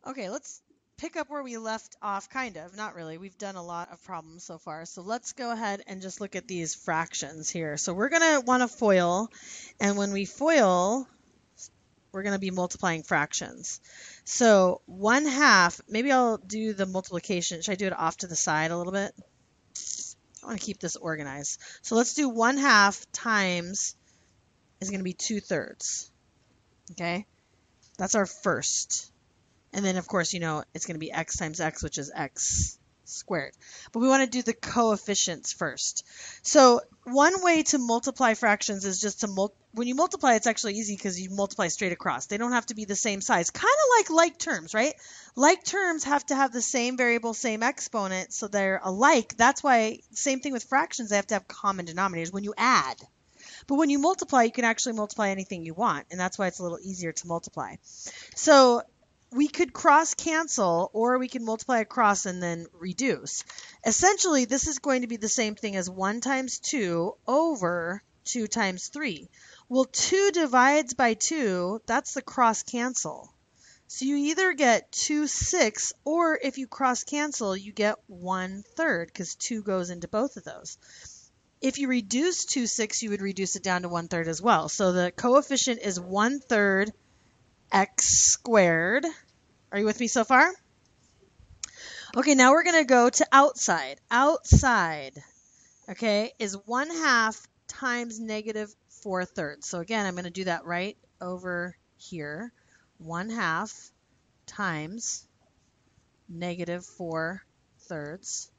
Okay, let's pick up where we left off, kind of. Not really. We've done a lot of problems so far. So let's go ahead and just look at these fractions here. So we're going to want to FOIL, and when we FOIL, we're going to be multiplying fractions. So 1/2, maybe I'll do the multiplication. Should I do it off to the side a little bit? I want to keep this organized. So let's do 1/2 times is going to be 2/3. Okay, that's our first. And then, of course, you know, it's going to be x times x, which is x squared. But we want to do the coefficients first. So one way to multiply fractions is just to when you multiply, it's actually easy because you multiply straight across. They don't have to be the same size. Kind of like terms, right? Like terms have to have the same variable, same exponent, so they're alike. That's why, same thing with fractions, they have to have common denominators when you add. But when you multiply, you can actually multiply anything you want, and that's why it's a little easier to multiply. So we could cross cancel, or we can multiply across and then reduce. Essentially, this is going to be the same thing as 1 times 2 over 2 times 3. Well, 2 divides by 2, that's the cross cancel. So you either get 2/6, or if you cross cancel, you get 1/3, because 2 goes into both of those. If you reduce 2/6, you would reduce it down to 1/3 as well. So the coefficient is 1/3 x squared. Are you with me so far? Okay, now we're going to go to outside. Outside, okay, is 1/2 times -4/3. So again, I'm going to do that right over here. 1/2 times -4/3.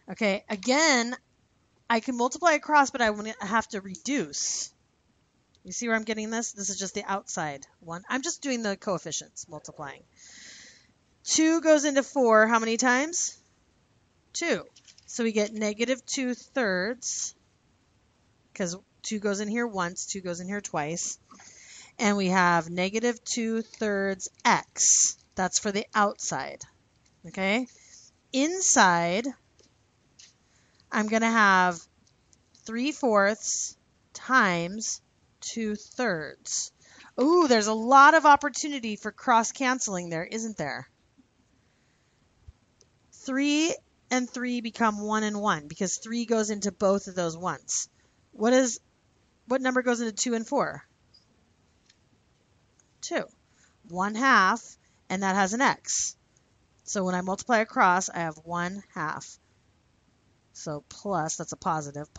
Okay, again, I can multiply across, but I have to reduce. You see where I'm getting this? This is just the outside one. I'm just doing the coefficients, multiplying. 2 goes into 4 how many times? 2. So we get -2/3, because 2 goes in here once, 2 goes in here twice. And we have -2/3 x. That's for the outside. Okay? Inside, I'm going to have 3/4 times 2/3. Ooh, there's a lot of opportunity for cross-canceling there, isn't there? 3 and 3 become 1 and 1 because 3 goes into both of those once. What number goes into 2 and 4? 2. 1/2, and that has an x. So when I multiply across, I have 1/2. So plus, that's a positive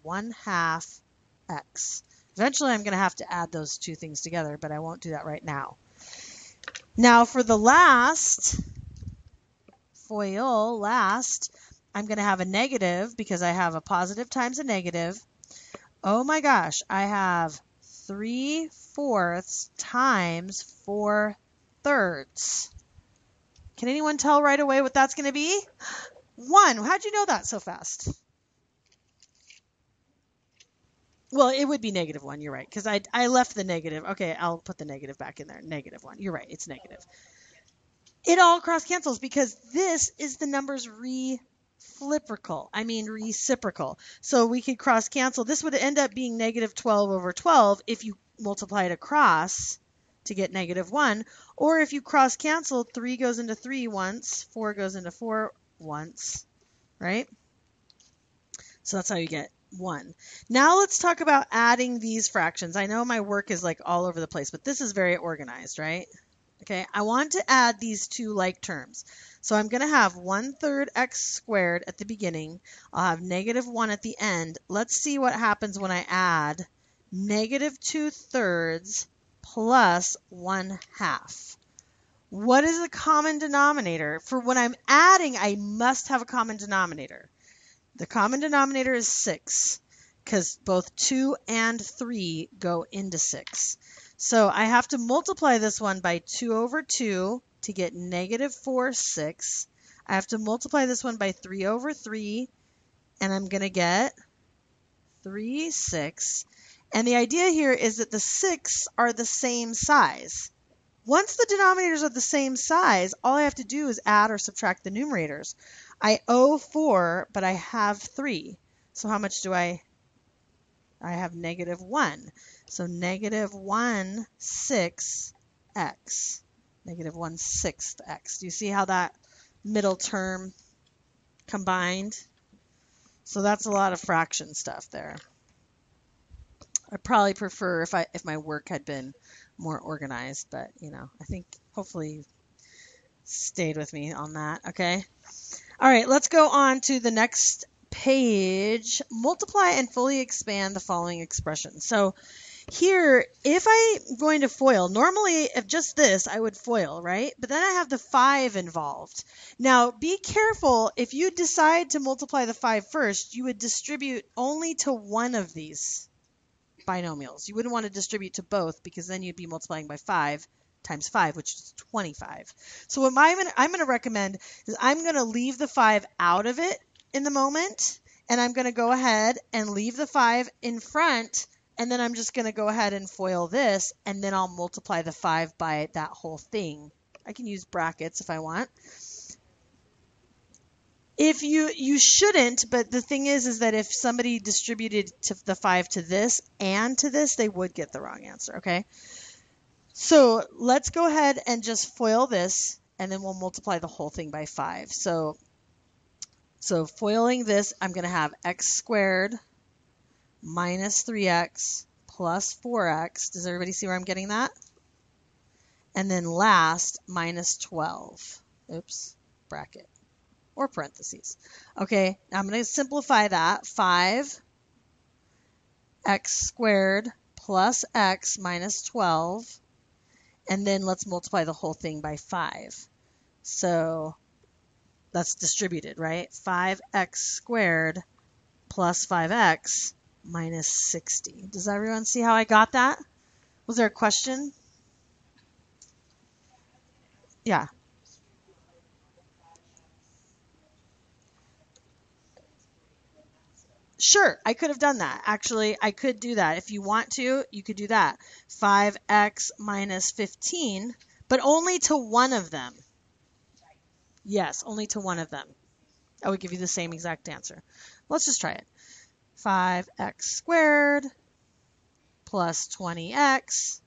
1/2 x. Eventually, I'm going to have to add those two things together, but I won't do that right now. Now, for the last FOIL, I'm going to have a negative because I have a positive times a negative. Oh my gosh, I have 3/4 times 4/3. Can anyone tell right away what that's going to be? 1. How'd you know that so fast? Well, it would be -1. You're right, because I left the negative. Okay, I'll put the negative back in there. -1. You're right, it's negative. It all cross cancels because this is the numbers reciprocal. So we could cross cancel. This would end up being -12 over 12 if you multiply it across to get -1. Or if you cross cancel, 3 goes into 3 once, 4 goes into 4 once, right? So that's how you get 1. Now let's talk about adding these fractions. I know my work is like all over the place, but this is very organized, right? Okay, I want to add these two like terms. So I'm going to have 1/3 x squared at the beginning. I'll have -1 at the end. Let's see what happens when I add -2/3 plus 1/2. What is the common denominator? For when I'm adding, I must have a common denominator. The common denominator is 6 because both 2 and 3 go into 6. So I have to multiply this one by 2 over 2 to get -4/6. I have to multiply this one by 3 over 3, and I'm going to get 3/6. And the idea here is that the 6 are the same size. Once the denominators are the same size, all I have to do is add or subtract the numerators. I owe 4, but I have 3. So how much do I have -1. So -1/6x. negative 1/6 x. Do you see how that middle term combined? So that's a lot of fraction stuff there. I'd probably prefer if my work had been more organized, but you know, I think hopefully you stayed with me on that, okay? All right, let's go on to the next page. Multiply and fully expand the following expression. So here, if I'm going to FOIL, normally if just this, I would FOIL, right? But then I have the 5 involved. Now, be careful. If you decide to multiply the 5 first, you would distribute only to one of these binomials. You wouldn't want to distribute to both because then you'd be multiplying by 5 times 5, which is 25. So what I'm going to recommend is I'm going to leave the 5 out of it in the moment, and I'm going to go ahead and leave the 5 in front, and then I'm just going to go ahead and FOIL this, and then I'll multiply the 5 by that whole thing. I can use brackets if I want. If you shouldn't, but the thing is that if somebody distributed the 5 to this and to this, they would get the wrong answer, okay? So let's go ahead and just FOIL this, and then we'll multiply the whole thing by 5. So FOILing this, I'm going to have x squared minus 3x plus 4x. Does everybody see where I'm getting that? And then last, minus 12. Oops, bracket. Or parentheses. Okay, I'm going to simplify that. 5x squared plus x minus 12. And then let's multiply the whole thing by 5. So that's distributed, right? 5x squared plus 5x minus 60. Does everyone see how I got that? Was there a question? Yeah. Sure, I could have done that. Actually, I could do that. If you want to, you could do that. 5x minus 15, but only to one of them. Yes, only to one of them. I would give you the same exact answer. Let's just try it. 5x squared plus 20x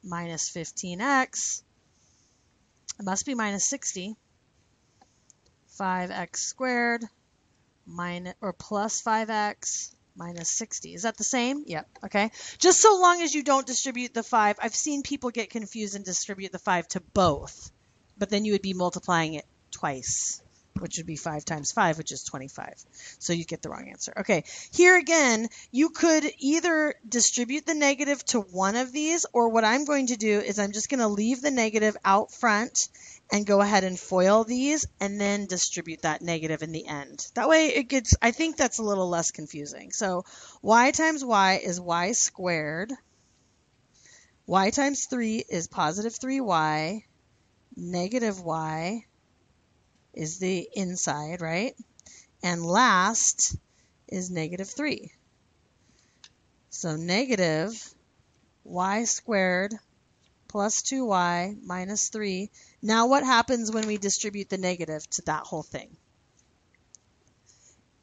minus 15x. It must be minus 60. 5x squared minus or plus 5x minus 60. Is that the same? Yep. Okay. Just so long as you don't distribute the 5. I've seen people get confused and distribute the 5 to both, but then you would be multiplying it twice, which would be 5 times 5, which is 25. So you get the wrong answer. Okay. Here again, you could either distribute the negative to one of these, or what I'm going to do is I'm just going to leave the negative out front and go ahead and FOIL these and then distribute that negative in the end. That way it gets, I think that's a little less confusing. So y times y is y squared. Y times 3 is positive 3y. Negative y is the inside, right? And last is negative 3. So negative y squared plus 2y minus 3. Now what happens when we distribute the negative to that whole thing?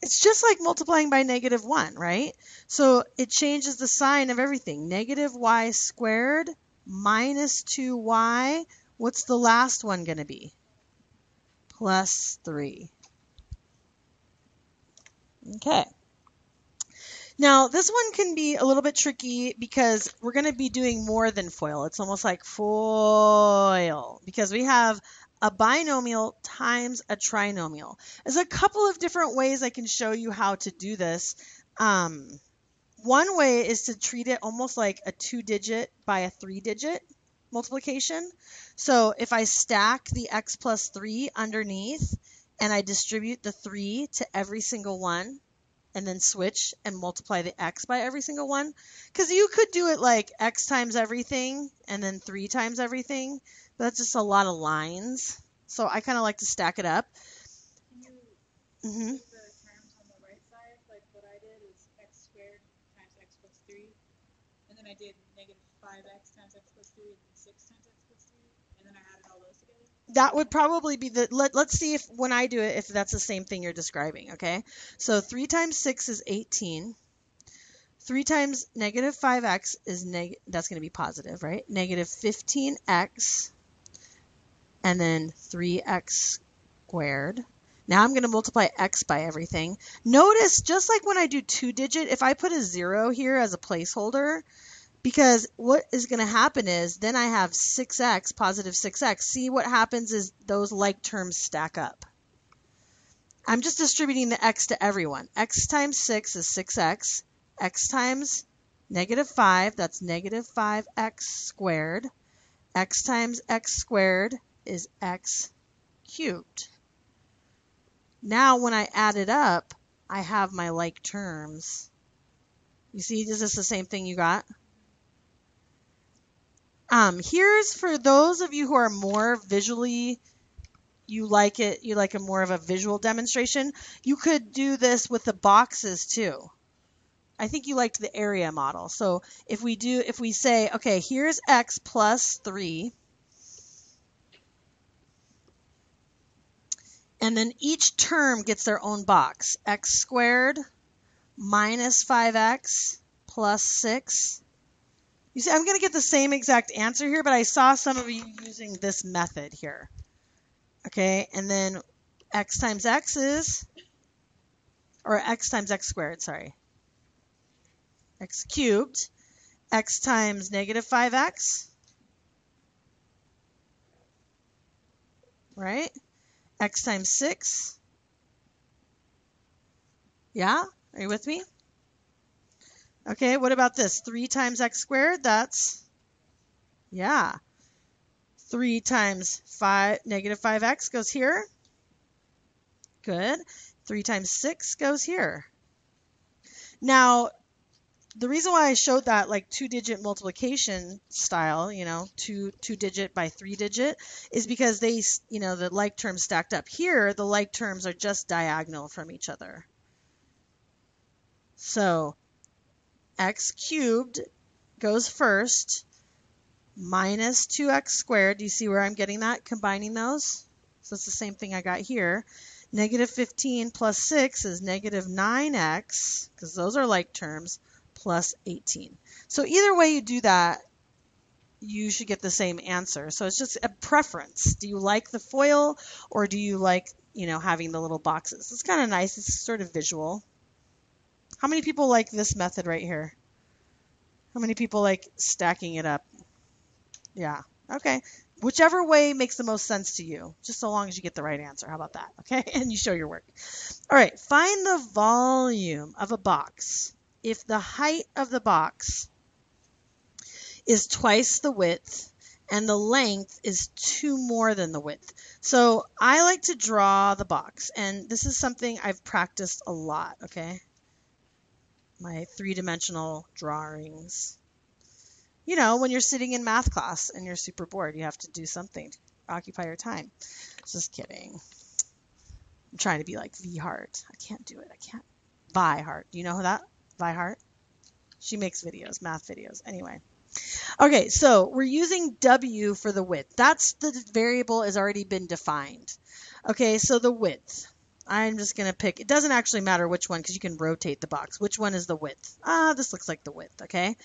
It's just like multiplying by negative 1, right? So it changes the sign of everything. Negative y squared minus 2y. What's the last one going to be? Plus 3. Okay. Now, this one can be a little bit tricky because we're going to be doing more than FOIL. It's almost like FOIL because we have a binomial times a trinomial. There's a couple of different ways I can show you how to do this. One way is to treat it almost like a 2-digit by a 3-digit multiplication. So if I stack the x plus 3 underneath and I distribute the 3 to every single one, and then switch and multiply the x by every single one. Because you could do it like x times everything and then 3 times everything. But that's just a lot of lines. So I kind of like to stack it up. Can you put the terms on the right side? Like what I did is x squared times x plus 3. And then I did negative 5x times x plus 3 and then 6 times x plus 3. And then I added all those together. That would probably be the, let's see if when I do it, if that's the same thing you're describing, okay? So 3 times 6 is 18. 3 times negative 5x is, that's going to be positive, right? Negative 15x and then 3x squared. Now I'm going to multiply x by everything. Notice, just like when I do 2-digit, if I put a 0 here as a placeholder, because what is going to happen is then I have 6x, positive 6x. See, what happens is those like terms stack up. I'm just distributing the x to everyone. X times 6 is 6x. X times negative 5, that's negative 5x squared. X times x squared is x cubed. Now when I add it up, I have my like terms. You see, is this the same thing you got? Here's for those of you who are more visually, you like a more of a visual demonstration. You could do this with the boxes too. I think you liked the area model. So if we say, okay, here's x plus 3, and then each term gets their own box. X squared minus 5x plus 6. You see, I'm going to get the same exact answer here, but I saw some of you using this method here. Okay, and then x times x is, or x times x squared, sorry. X cubed, x times negative 5x, right? X times 6. Yeah, are you with me? Okay, what about this? 3 times x squared, that's, yeah. 3 times 5, negative 5x goes here. Good. 3 times 6 goes here. Now, the reason why I showed that like 2-digit multiplication style, 2-digit by 3-digit, is because they, the like terms stacked up. Here, the like terms are just diagonal from each other. So, x cubed goes first, minus 2x squared. Do you see where I'm getting that? Combining those? So it's the same thing I got here. Negative 15 plus 6 is negative 9x, because those are like terms, plus 18. So either way you do that, you should get the same answer. So it's just a preference. Do you like the FOIL, or do you like, having the little boxes? It's kind of nice. It's sort of visual. How many people like this method right here? How many people like stacking it up? Yeah. Okay. Whichever way makes the most sense to you, just so long as you get the right answer. How about that? Okay. And you show your work. All right. Find the volume of a box if the height of the box is twice the width and the length is 2 more than the width. So I like to draw the box, and this is something I've practiced a lot. Okay. My 3-dimensional drawings. When you're sitting in math class and you're super bored, you have to do something to occupy your time. Just kidding. I'm trying to be like V Hart. I can't do it. I can't. Vi Hart. Do you know who that? Vi Hart? She makes videos, math videos. Anyway. Okay, so we're using W for the width. That's the variable has already been defined. Okay, so the width. I'm just going to pick. It doesn't actually matter which one because you can rotate the box. Which one is the width? This looks like the width, okay?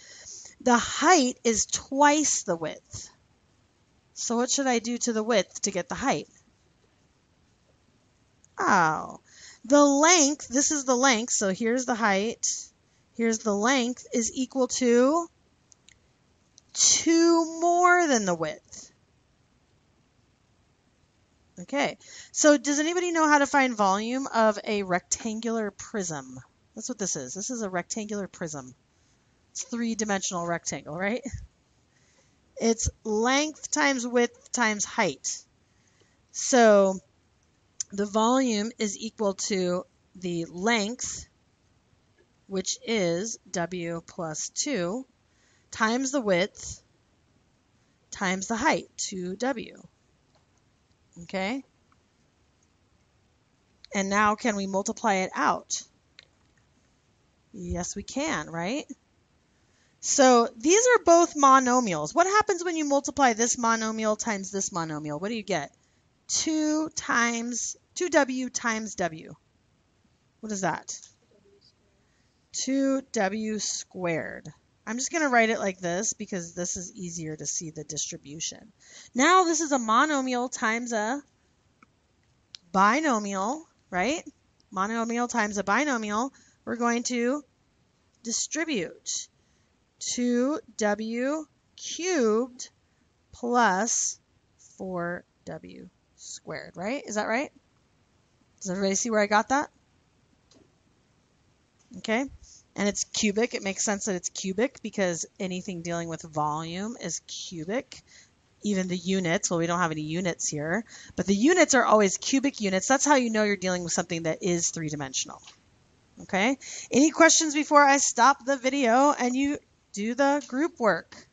The height is twice the width. So what should I do to the width to get the height? Oh, the length, this is the length, so here's the height. Here's the length is equal to 2 more than the width. Okay, so does anybody know how to find volume of a rectangular prism? That's what this is. This is a rectangular prism. It's 3-dimensional rectangle, right? It's length times width times height. So the volume is equal to the length, which is W plus 2, times the width times the height, 2W. Okay? And now can we multiply it out? Yes, we can, right? So these are both monomials. What happens when you multiply this monomial times this monomial? What do you get? 2W times W. What is that? 2W squared. I'm just going to write it like this because this is easier to see the distribution. Now this is a monomial times a binomial, right? Monomial times a binomial. We're going to distribute 2w cubed plus 4w squared, right? Is that right? Does everybody see where I got that? Okay. And it's cubic. It makes sense that it's cubic because anything dealing with volume is cubic. Even the units, well, we don't have any units here, but the units are always cubic units. That's how you know you're dealing with something that is three-dimensional. Okay? Any questions before I stop the video and you do the group work?